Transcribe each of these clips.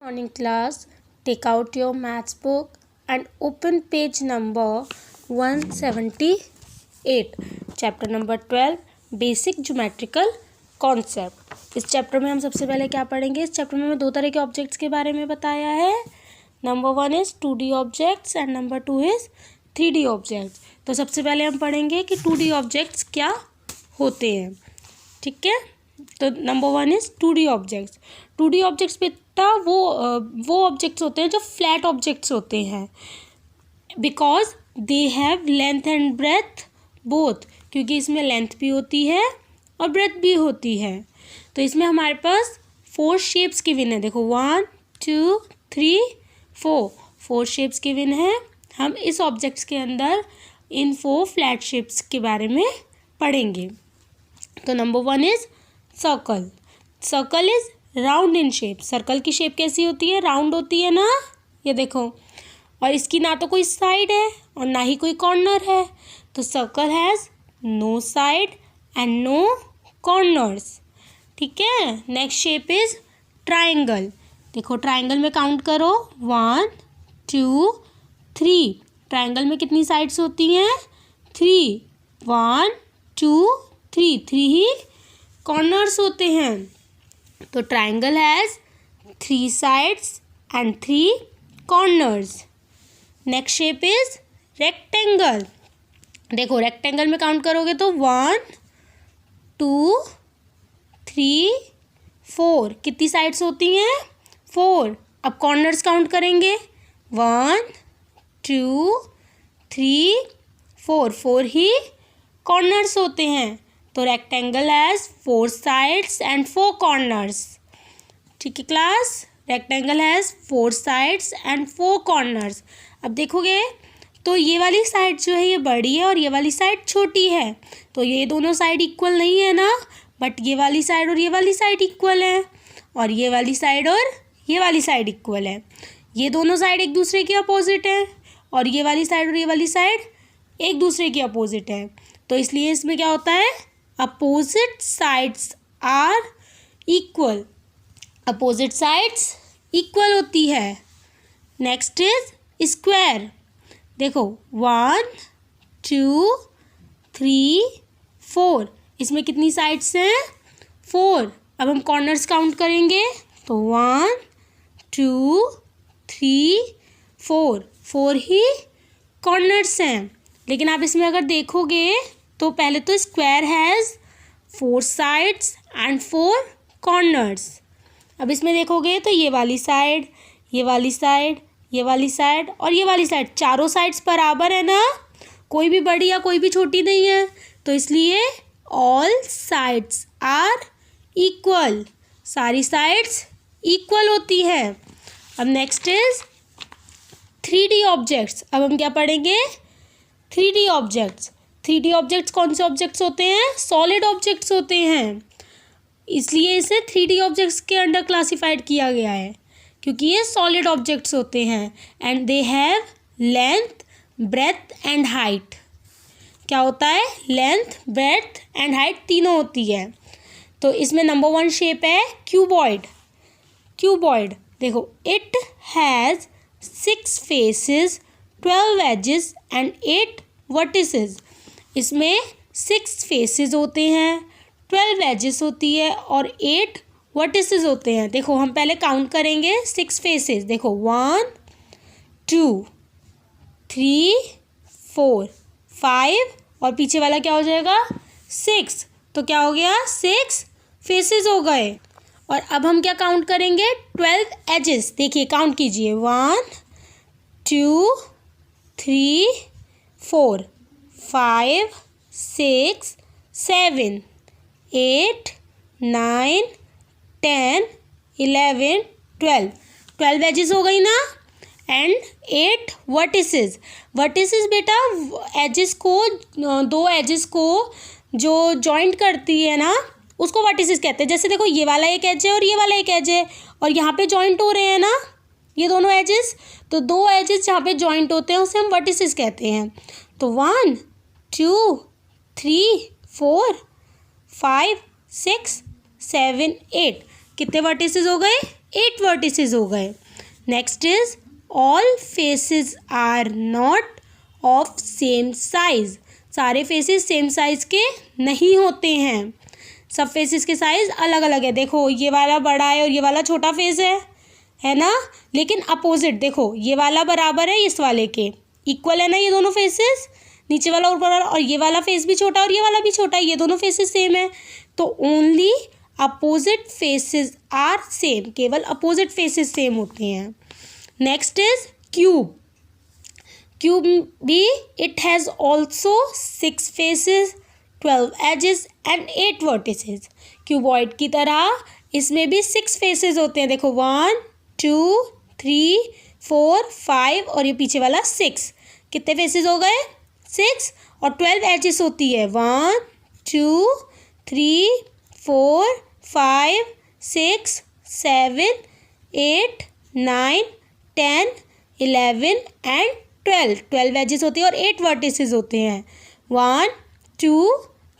Morning class, take out your maths book and open page number 178, chapter number 12, basic geometrical concept। इस chapter में हम सबसे पहले क्या पढ़ेंगे? इस चैप्टर में हमें दो तरह के ऑब्जेक्ट्स के बारे में बताया है। Number 1 is 2D objects and number 2 is 3D objects. तो सबसे पहले हम पढ़ेंगे कि 2D ऑब्जेक्ट्स क्या होते हैं, ठीक है। तो number 1 is 2D objects. 2D objects बेटा वो ऑब्जेक्ट्स होते हैं जो फ्लैट ऑब्जेक्ट्स होते हैं, because they have length and breadth both, क्योंकि इसमें लेंथ भी होती है और ब्रेथ भी होती है। तो इसमें हमारे पास 4 शेप्स गिवन है। देखो 1 2 3 4 शेप्स गिवन है। हम इस ऑब्जेक्ट्स के अंदर इन 4 फ्लैट शेप्स के बारे में पढ़ेंगे। तो number 1 is circle. Circle is round in shape. Circle की शेप कैसी होती है? राउंड होती है ना, ये देखो। और इसकी ना तो कोई साइड है और ना ही कोई कॉर्नर है। तो circle has no side and no corners, ठीक है। Next shape is triangle. देखो ट्राइंगल में काउंट करो 1 2 3। ट्राइंगल में कितनी साइड्स होती हैं? 3। 1 2 3 ही कॉर्नर्स होते हैं। तो triangle has 3 sides and 3 corners. Next shape is rectangle. देखो रेक्टेंगल में काउंट करोगे तो 1 2 3 4। कितनी साइड्स होती हैं? 4। अब कॉर्नर्स काउंट करेंगे 1 2 3 4 ही कॉर्नर्स होते हैं। तो rectangle has 4 sides and 4 corners, ठीक है class. Rectangle has 4 sides and 4 corners. अब देखोगे तो ये वाली साइड जो है ये बड़ी है और ये वाली साइड छोटी है। तो ये दोनों साइड इक्वल नहीं है ना, बट ये वाली साइड और ये वाली साइड इक्वल है, और ये वाली साइड और ये वाली साइड इक्वल है। ये दोनों साइड एक दूसरे के अपोजिट है, और ये वाली साइड और ये वाली साइड एक दूसरे के अपोजिट है। तो इसलिए इसमें क्या होता है? Opposite sides are equal. Opposite sides equal होती है। Next is square. देखो 1 2 3 4। इसमें कितनी साइड्स हैं? 4। अब हम कॉर्नर्स काउंट करेंगे तो 1 2 3 4 ही कॉर्नर्स हैं। लेकिन आप इसमें अगर देखोगे तो पहले तो square has 4 sides and 4 corners. अब इसमें देखोगे तो ये वाली साइड, ये वाली साइड, ये वाली साइड और ये वाली साइड, चारों साइड्स बराबर है ना, कोई भी बड़ी या कोई भी छोटी नहीं है। तो इसलिए ऑल साइड्स आर इक्वल। सारी साइड्स इक्वल होती है। अब नेक्स्ट इज 3D ऑब्जेक्ट्स। अब हम क्या पढ़ेंगे? 3D objects. 3D ऑब्जेक्ट्स कौन से ऑब्जेक्ट्स होते हैं? सॉलिड ऑब्जेक्ट्स होते हैं। इसलिए इसे 3D ऑब्जेक्ट्स के अंडर क्लासिफाइड किया गया है, क्योंकि ये सॉलिड ऑब्जेक्ट्स होते हैं and they have length breadth and height. क्या होता है? लेंथ ब्रेथ एंड हाइट तीनों होती है। तो इसमें नंबर 1 शेप है क्यूबॉइड। क्यूबॉइड देखो, it has 6 faces 12 edges and 8 vertices. इसमें 6 फेसेस होते हैं, 12 एजेस होती है और 8 वर्टिसेस होते हैं। देखो हम पहले काउंट करेंगे 6 फेसेस। देखो 1 2 3 4 5 और पीछे वाला क्या हो जाएगा? 6। तो क्या हो गया? 6 फेसेस हो गए। और अब हम क्या काउंट करेंगे? 12 एजेस। देखिए काउंट कीजिए 1 2 3 4 5 6 7 8 9 10 11 12 एजेस हो गई ना, एंड 8 वर्टिसेस। वर्टिसेस बेटा एजेस को, 2 एजेस को जो जॉइंट करती है ना, उसको वर्टिसेस कहते हैं। जैसे देखो ये वाला एक एज है और ये वाला एक एज है, और यहाँ पे जॉइंट हो रहे हैं ना ये दोनों एजेस। तो 2 एजेस जहाँ पे जॉइंट होते हैं उसे हम वर्टिसेस कहते हैं। तो 1 2 3 4 5 6 7 8 कितने वर्टिसेस हो गए? 8 वर्टिसेस हो गए। Next is all faces are not of same size, सारे फेसेस सेम साइज के नहीं होते हैं, सब फेसेस के साइज अलग अलग है। देखो ये वाला बड़ा है और ये वाला छोटा फेस है ना, लेकिन अपोजिट देखो ये वाला बराबर है इस वाले के, इक्वल है ना ये दोनों फेसेस, नीचे वाला ऊपर वाला, और ये वाला फेस भी छोटा और ये वाला भी छोटा है, ये दोनों फेसेस सेम है। तो only opposite faces are same, केवल अपोजिट फेसेस सेम होते हैं। नेक्स्ट इज क्यूब, क्यूब भी it has also 6 faces 12 edges and 8 vertices. Cuboid की तरह इसमें भी 6 फेसेस होते हैं, देखो 1 2 3 4 5 और ये पीछे वाला 6, कितने फेसेस हो गए 6, और 12 एजेस होती है 1 2 3 4 5 6 7 8 9 10 11 एंड 12 एजेस होती है और 8 वर्टिसेस होते हैं 1 2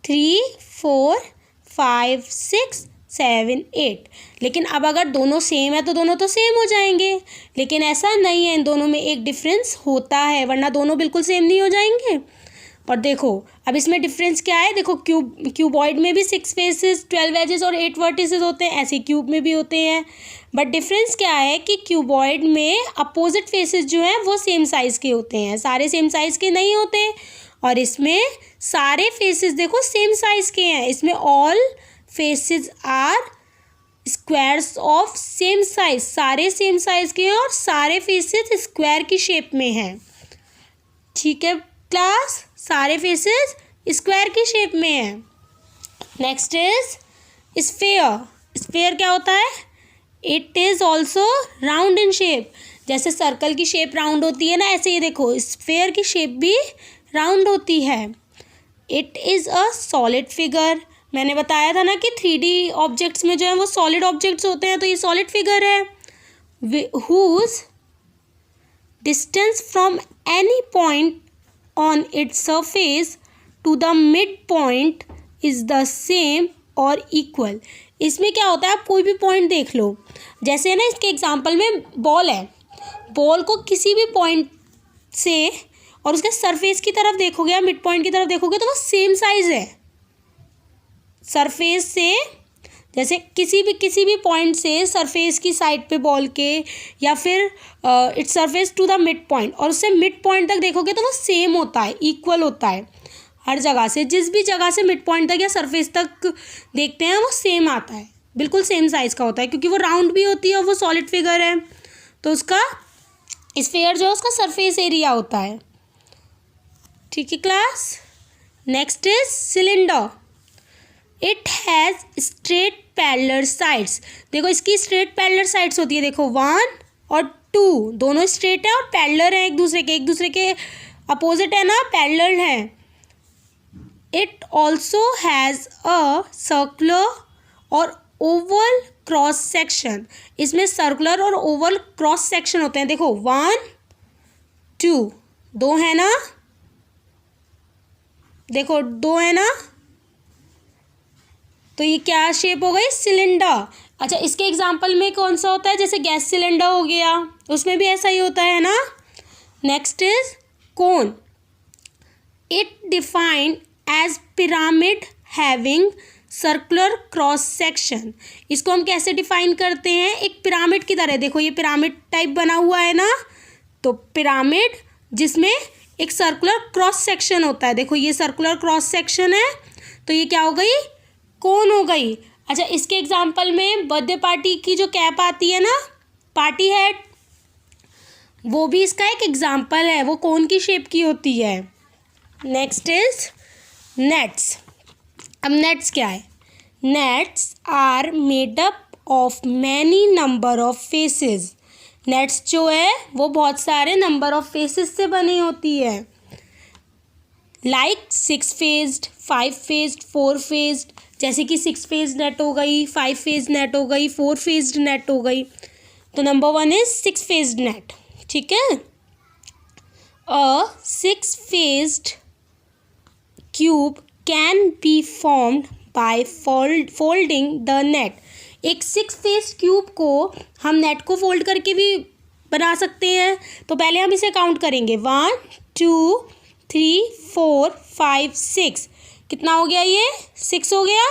3 4 5 6 7 8। लेकिन अब अगर दोनों सेम है तो दोनों तो सेम हो जाएंगे, लेकिन ऐसा नहीं है, इन दोनों में एक डिफरेंस होता है, वरना दोनों बिल्कुल सेम नहीं हो जाएंगे। और देखो अब इसमें डिफरेंस क्या है, देखो क्यूबॉइड में भी 6 फेसेस 12 एजेस और 8 वर्टिसेस होते हैं, ऐसे क्यूब में भी होते हैं, बट डिफरेंस क्या है कि क्यूबॉइड में अपोजिट फेसेस जो हैं वो सेम साइज़ के होते हैं, सारे सेम साइज़ के नहीं होते, और इसमें सारे फेसेस देखो सेम साइज़ के हैं, इसमें all faces are squares of same size, सारे सेम साइज के हैं और सारे फेसेस स्क्वायर की शेप में हैं। ठीक है क्लास, सारे फेसेस स्क्वायर की शेप में हैं। नेक्स्ट इज स्फेयर, स्फेयर क्या होता है, it is also round in shape, जैसे सर्कल की शेप राउंड होती है ना, ऐसे ही देखो स्फेयर की शेप भी राउंड होती है। It is a solid figure, मैंने बताया था ना कि 3D ऑब्जेक्ट्स में जो है वो सॉलिड ऑब्जेक्ट्स होते हैं, तो ये सॉलिड फिगर है। Whose distance from any point on its surface to the mid point is the same और इक्वल। इसमें क्या होता है, आप कोई भी पॉइंट देख लो, जैसे ना इसके एग्जांपल में बॉल है, बॉल को किसी भी पॉइंट से और उसके सरफेस की तरफ देखोगे या मिड पॉइंट की तरफ देखोगे तो वो सेम साइज़ है सरफेस से, जैसे किसी भी पॉइंट से सरफेस की साइड पे बॉल के या फिर its surface to the mid point, और उससे मिड पॉइंट तक देखोगे तो वो सेम होता है, इक्वल होता है, हर जगह से जिस भी जगह से मिड पॉइंट तक या सरफेस तक देखते हैं वो सेम आता है, बिल्कुल सेम साइज़ का होता है, क्योंकि वो राउंड भी होती है और वो सॉलिड फिगर है, तो उसका स्फेयर जो है उसका सरफेस एरिया होता है। ठीक है class. Next is cylinder, it has straight parallel sides, देखो इसकी स्ट्रेट पैरेलल साइड्स होती है, देखो 1 और 2 दोनों स्ट्रेट है और पैरेलल है एक दूसरे के अपोजिट है ना, पैरेलल है। It also has a circular और ओवल क्रॉस सेक्शन, इसमें सर्कुलर और ओवल क्रॉस सेक्शन होते हैं, देखो 1 2 दो है ना, देखो 2 है ना, तो ये क्या शेप हो गई, सिलेंडर। अच्छा इसके एग्जाम्पल में कौन सा होता है, जैसे गैस सिलेंडर हो गया, उसमें भी ऐसा ही होता है ना। Next is cone, it defined age pyramid having circular cross section, इसको हम कैसे डिफाइन करते हैं, एक पिरामिड की तरह, देखो ये पिरामिड टाइप बना हुआ है ना, तो पिरामिड जिसमें एक सर्कुलर क्रॉस सेक्शन होता है, देखो ये सर्कुलर क्रॉस सेक्शन है, तो ये क्या हो गई, कौन हो गई। अच्छा इसके एग्जाम्पल में बर्थडे पार्टी की जो कैप आती है ना, पार्टी हैट, वो भी इसका एक एग्जाम्पल है, वो कौन की शेप की होती है। नेक्स्ट इज नेट्स, अब नेट्स क्या है, nets are made up of many number of faces, nets जो है वो बहुत सारे नंबर ऑफ फेसेस से बनी होती है, लाइक 6 फेस्ड 5 फेस्ड 4 फेस्ड, जैसे कि 6 फेज नेट हो गई, 5 फेज नेट हो गई, 4 फेज्ड नेट हो गई, तो नंबर 1 इज 6 फेज्ड नेट। ठीक है, अ 6 phased cube can be formed by folding the net, एक 6 फेस क्यूब को हम नेट को फोल्ड करके भी बना सकते हैं। तो पहले हम इसे काउंट करेंगे 1 2 3 4 5 6। कितना हो गया ये 6 हो गया।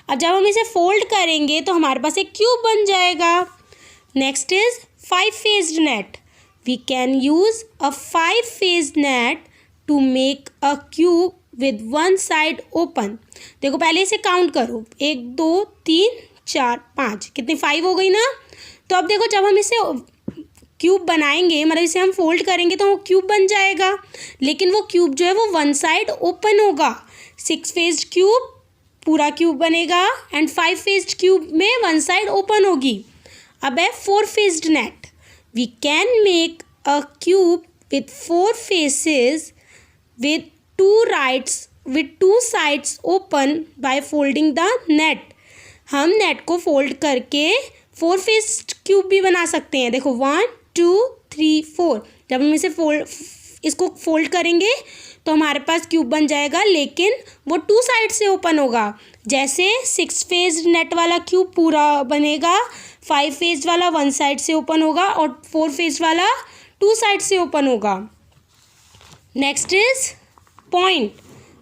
अब जब हम इसे फोल्ड करेंगे तो हमारे पास एक क्यूब बन जाएगा। Next is 5 faced net. We can use a 5 faced net to make a cube with one side open. देखो पहले इसे काउंट करो 1 2 3 4 5। कितनी 5 हो गई ना। तो अब देखो जब हम इसे क्यूब बनाएंगे मतलब इसे हम फोल्ड करेंगे तो वो क्यूब बन जाएगा, लेकिन वो क्यूब जो है वो वन साइड ओपन होगा। 6 फेस्ड क्यूब पूरा क्यूब बनेगा एंड 5 फेस्ड क्यूब में वन साइड ओपन होगी। अब है 4 faced net. We can make a cube with 4 faces with two sides open by folding the net। हम नेट को फोल्ड करके 4 फेस्ड क्यूब भी बना सकते हैं। देखो 1 2 3 4। जब हम इसको फोल्ड करेंगे तो हमारे पास क्यूब बन जाएगा, लेकिन वो 2 साइड से ओपन होगा। जैसे 6 फेस्ड नेट वाला क्यूब पूरा बनेगा, 5 फेस्ड वाला 1 साइड से ओपन होगा और 4 फेस्ड वाला 2 साइड से ओपन होगा। Next is point.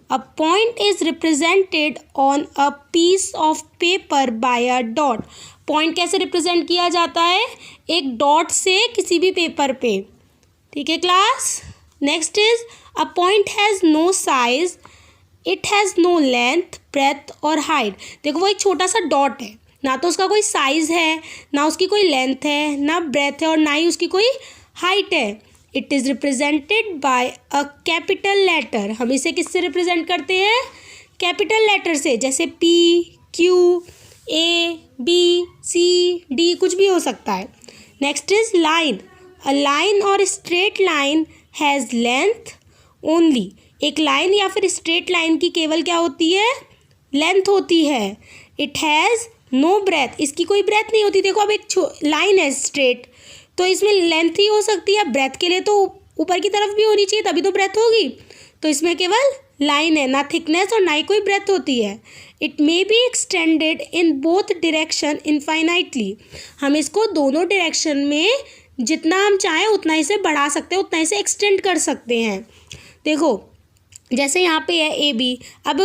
A point is represented on a piece of paper by a dot. Point कैसे represent किया जाता है? एक डॉट से किसी भी पेपर पे। ठीक है class. Next is a point has no size. It has no length, breadth और height. देखो वो एक छोटा सा डॉट है, ना तो उसका कोई साइज है, ना उसकी कोई लेंथ है, ना ब्रेथ है और ना ही उसकी कोई हाइट है। It is represented by a capital letter. हम इसे किससे रिप्रेजेंट करते हैं? कैपिटल लेटर से, जैसे P Q A B C D कुछ भी हो सकता है। Next is line. A line और straight line has length only. एक लाइन या फिर स्ट्रेट लाइन की केवल क्या होती है? लेंथ होती है। It has no breadth. इसकी कोई ब्रेथ नहीं होती। देखो अब एक लाइन है स्ट्रेट, तो इसमें लेंथ ही हो सकती है। ब्रेथ के लिए तो ऊपर की तरफ भी होनी चाहिए, तभी तो ब्रेथ होगी। तो इसमें केवल लाइन है, ना थिकनेस और ना ही कोई ब्रेथ होती है। It may be extended in both direction infinitely. हम इसको दोनों डायरेक्शन में जितना हम चाहें उतना इसे बढ़ा सकते हैं, उतना इसे एक्सटेंड कर सकते हैं। देखो जैसे यहाँ पे है AB, अब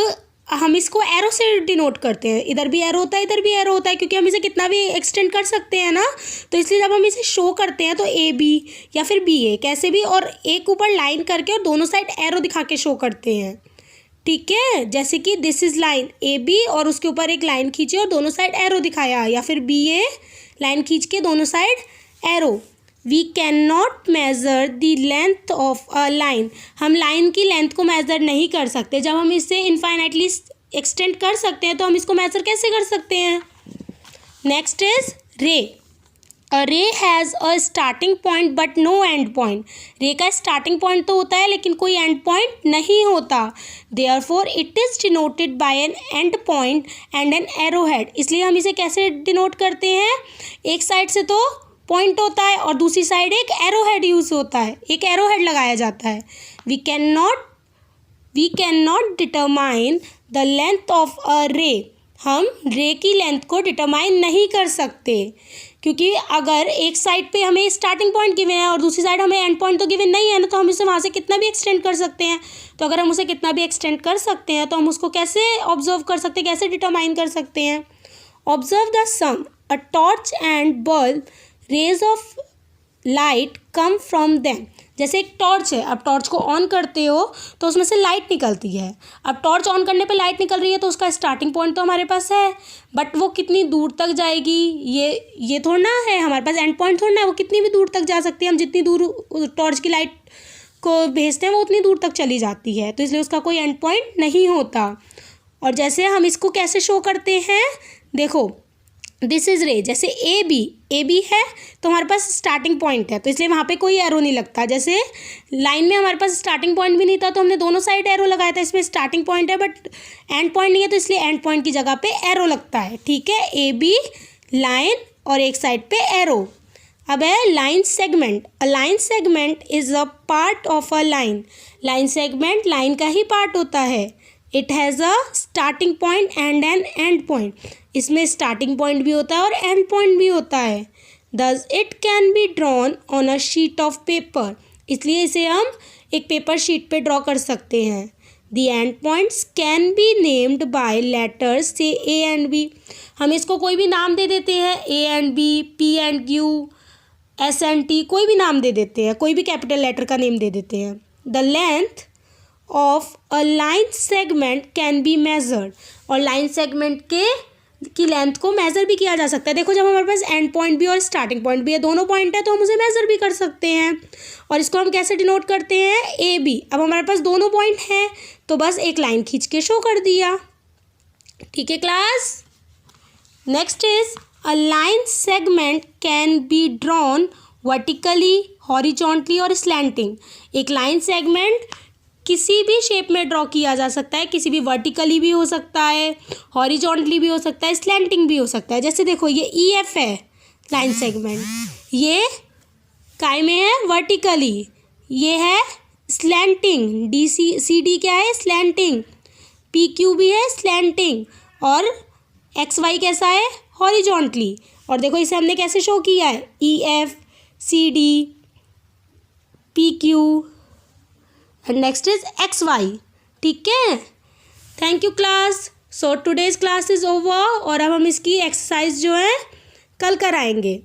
हम इसको एरो से डिनोट करते हैं। इधर भी एरो होता है, इधर भी एरो होता है, क्योंकि हम इसे कितना भी एक्सटेंड कर सकते हैं ना। तो इसलिए जब हम इसे शो करते हैं तो AB या फिर BA कैसे भी, और एक ऊपर लाइन करके और दोनों साइड एरो दिखा के शो करते हैं। ठीक है, जैसे कि दिस इज़ लाइन AB और उसके ऊपर एक लाइन खींची और दोनों साइड एरो दिखाया, या फिर BA लाइन खींच के दोनों side arrow. We can not measure the length of a line. हम लाइन की लेंथ को मेज़र नहीं कर सकते। जब हम इसे इनफाइनाइटली एक्सटेंड कर सकते हैं तो हम इसको मेज़र कैसे कर सकते हैं? Next is ray. A ray has a starting point but no end point. Ray का स्टार्टिंग पॉइंट तो होता है लेकिन कोई एंड पॉइंट नहीं होता। Therefore it is denoted by an end point and an arrow head. इसलिए हम इसे कैसे डिनोट करते हैं? एक साइड से तो पॉइंट होता है और दूसरी साइड एक एरो हेड यूज़ होता है, एक एरो हेड लगाया जाता है। We can not determine the length of a ray. हम रे की लेंथ को डिटरमाइन नहीं कर सकते, क्योंकि अगर एक साइड पे हमें स्टार्टिंग पॉइंट गिवन है और दूसरी साइड हमें एंड पॉइंट तो गिवन नहीं है ना, तो हम इसे वहाँ से कितना भी एक्सटेंड कर सकते हैं। तो अगर हम उसे कितना भी एक्सटेंड कर सकते हैं तो हम उसको कैसे ऑब्जर्व कर सकते हैं, कैसे डिटरमाइन कर सकते हैं? Observe the some. A torch and bulb rays of light come from them. जैसे एक टॉर्च है, अब टॉर्च को ऑन करते हो तो उसमें से लाइट निकलती है। अब टॉर्च ऑन करने पे लाइट निकल रही है तो उसका स्टार्टिंग पॉइंट तो हमारे पास है, बट वो कितनी दूर तक जाएगी ये थोड़ा ना है, हमारे पास एंड पॉइंट थोड़ा ना है। वो कितनी भी दूर तक जा सकती है। हम जितनी दूर टॉर्च की लाइट को भेजते हैं वो उतनी दूर तक चली जाती है, तो इसलिए उसका कोई एंड पॉइंट नहीं होता। और जैसे हम इसको कैसे शो करते हैं, देखो दिस इज़ रे। जैसे ए बी है तो हमारे पास स्टार्टिंग पॉइंट है, तो इसलिए वहाँ पे कोई एरो नहीं लगता। जैसे लाइन में हमारे पास स्टार्टिंग पॉइंट भी नहीं था तो हमने दोनों साइड एरो लगाया था। इसमें स्टार्टिंग पॉइंट है बट एंड पॉइंट नहीं है, तो इसलिए एंड पॉइंट की जगह पे एरो लगता है। ठीक है, AB लाइन और एक साइड पे एरो। अब है line segment. A line segment is a part of a line. Line segment line का ही पार्ट होता है। It has a starting point and an end point. इसमें स्टार्टिंग पॉइंट भी होता है और एंड पॉइंट भी होता है। Thus it can be drawn on a sheet of paper, इसलिए इसे हम एक पेपर शीट पे ड्रॉ कर सकते हैं। The end points can be named by letters से ए एंड बी, हम इसको कोई भी नाम दे देते हैं, A and B, P and Q, S and T, कोई भी नाम दे देते हैं, कोई भी कैपिटल लेटर का नेम दे देते हैं। The length of a line segment can be measured, और लाइन सेगमेंट की लेंथ को मेज़र भी किया जा सकता है। देखो जब हमारे पास एंड पॉइंट भी और स्टार्टिंग पॉइंट भी है, दोनों पॉइंट है, तो हम उसे मेज़र भी कर सकते हैं। और इसको हम कैसे डिनोट करते हैं, ए बी। अब हमारे पास दोनों पॉइंट हैं तो बस एक लाइन खींच के शो कर दिया। ठीक है class. Next is a line segment can be drawn vertically, horizontally और स्लैंटिंग। एक लाइन सेगमेंट किसी भी शेप में ड्रॉ किया जा सकता है, किसी भी वर्टिकली भी हो सकता है, हॉरिजॉन्टली भी हो सकता है, स्लैंटिंग भी हो सकता है। जैसे देखो ये ई एफ है लाइन सेगमेंट, ये काय में है वर्टिकली, ये है स्लैंटिंग, डी सी डी क्या है स्लैंटिंग, पी क्यू भी है स्लैंटिंग, और एक्स वाई कैसा है हॉरिजॉन्टली। और देखो इसे हमने कैसे शो किया है, E F C D P Q and next is X Y. ठीक है, thank you class. So today's class is over, और अब हम इसकी एक्सरसाइज जो है कल कराएंगे।